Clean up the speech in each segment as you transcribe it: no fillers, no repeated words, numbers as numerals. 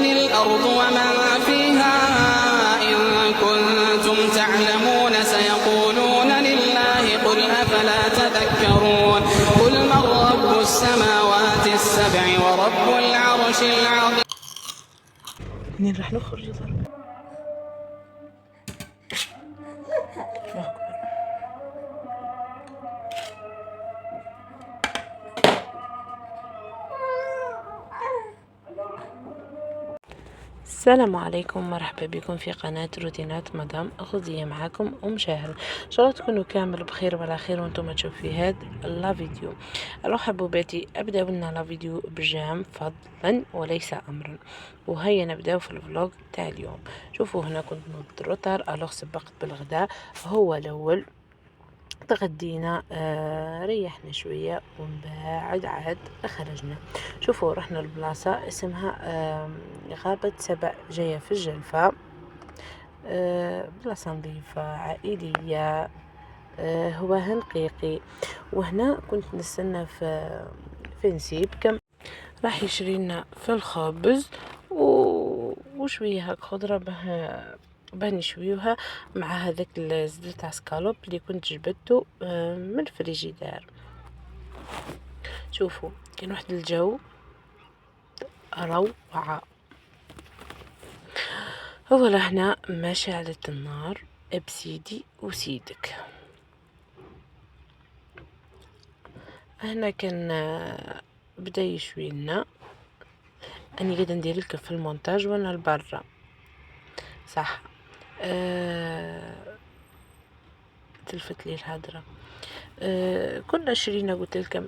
لمن الأرض ومن فيها إن كنتم تعلمون سيقولون لله قل أفلا تذكرون قل من رب السماوات السبع ورب العرش العظيم. منين راح نخرج يا ضرب؟ السلام عليكم، مرحبا بكم في قناة روتينات مدام أخذية. معاكم شاهر. ان شاء الله تكونوا كامل بخير وعلى خير وانتم تشوفوا في هذا لا فيديو. الو حبوباتي، ابدا لنا لا فيديو بجام فضلا وليس امرا، وهيا نبداو في الفلوج تاع اليوم. شوفوا هنا كنت مضطر الوغ سبقت بالغداء. هو الاول تغدينا، ريحنا شوية ومن بعد عاد خرجنا. شوفوا رحنا لبلاصة اسمها غابة سبع، جاية في الجلفة. بلاصة نظيفة عائلية، هواها نقيقي. وهنا كنت نستنى في نسيب كم راح يشري لنا في الخبز وشوية هاك خضرة باه نشويوها مع هذاك الزبدة تاع سكالوب اللي كنت جبدته من الفريجيدار. شوفوا كان واحد الجو روعة. اولا هنا ما شعلت النار بسيدي وسيدك. هنا كان بدا يشوي لنا. اني قاعده ندير لكم في المونتاج وانا لبرا صح. تلفت لي الهدرة. كنا شرينا قلت لكم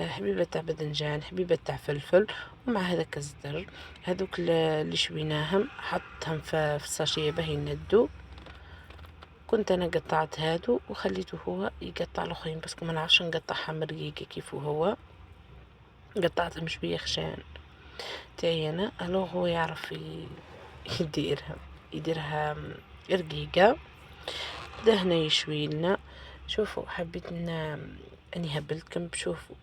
حبيبة تاع باذنجان، حبيبة تاع فلفل، ومع هذاك الزدر. هذوك اللي شويناهم حطهم في الساشيه باه يندو. كنت انا قطعت هادو وخليته هو يقطع الاخرين، بس ما نعرفش نقطعهم رقيقه كيف هو قطعتهم شويه خشان تاعي انا. الو هو يعرف يديرها رقيقه. بدا هنا يشوي لنا. شوفوا حبيت اني هبلتكم. شوفوا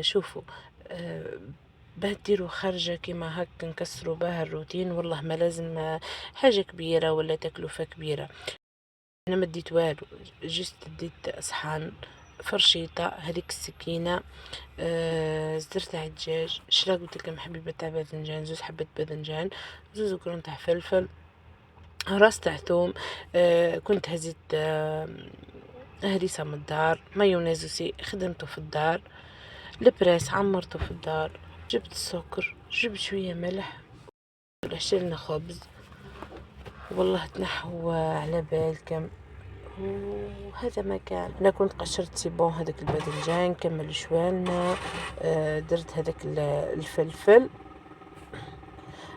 شوفوا باه ديروا خرجة كيما هاك نكسروا بها الروتين. والله ما لازم حاجة كبيرة ولا تكلفة كبيرة. انا ما ديت والو، جست ديت صحن، فرشيطة، هذيك السكينة، زر تاع الدجاج، شلا قلت لكم حبيبة تاع باذنجان، زوز حبات باذنجان، زوز قرون تاع فلفل، راس تاع ثوم. كنت هزيت هريسة من الدار، مايونيز خدمته في الدار، البريس عمرته في الدار، جبت السكر، جبت شوية ملح، وحشيلنا خبز. والله تنحوا على بالكم. وهذا ما كان. انا كنت قشرت سيبون هذاك الباذنجان كمل شوالنا. درت هذاك الفلفل.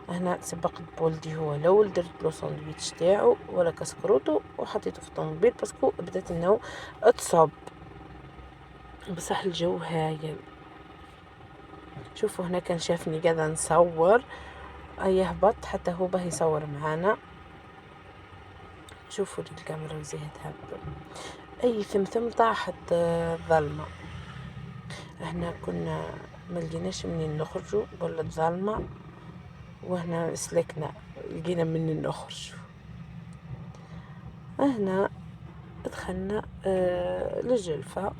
هنا سبقت بولدي هو الاول، درت له ساندويتش تاعو ولا كسكروتو وحطيته في الطوموبيل باسكو بدات انه تصب. بصح الجو هايل. شوفوا هنا كان شافني قاعده نصور، يهبط حتى هو باه يصور معانا. شوفوا لي الكاميرا وزيها اي ثمثم طاحت ظلمه. هنا كنا ما لقيناش منين نخرجوا ولا ظلمه، وهنا سلكنا لقينا منين نخرج. هنا دخلنا للجلفة.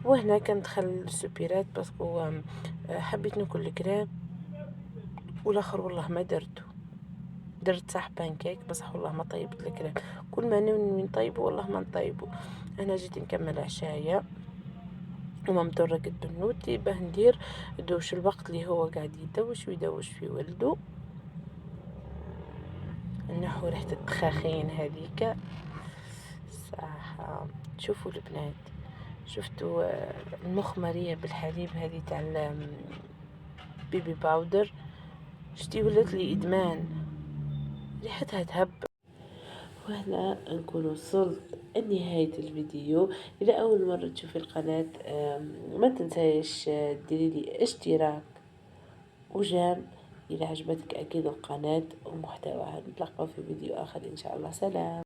وهنا كندخل السوبيرات باسكو حبيت ناكل الكريم، والاخر والله ما درت صح بانكيك بصح والله ما طيبت الكريم. كل ما نوي نطيبه والله ما نطيبه. انا جيت نكمل عشايا ومامتو رقد بنوتي باه ندير دوش الوقت اللي هو قاعد يدوش في ولده. نحو ريحة التخاخين هذيك صح. شوفوا البنات، شفتوا المخمرية بالحليب هذه تاع بيبي باودر، شتي ولات لي ادمان، ريحتها تهب. وهنا نكون وصلت لنهاية الفيديو. إذا أول مرة تشوفي القناة ما تنسايش ديري لي اشتراك وجام. إذا عجبتك أكيد القناة ومحتواها. نتلاقاو في فيديو آخر إن شاء الله. سلام.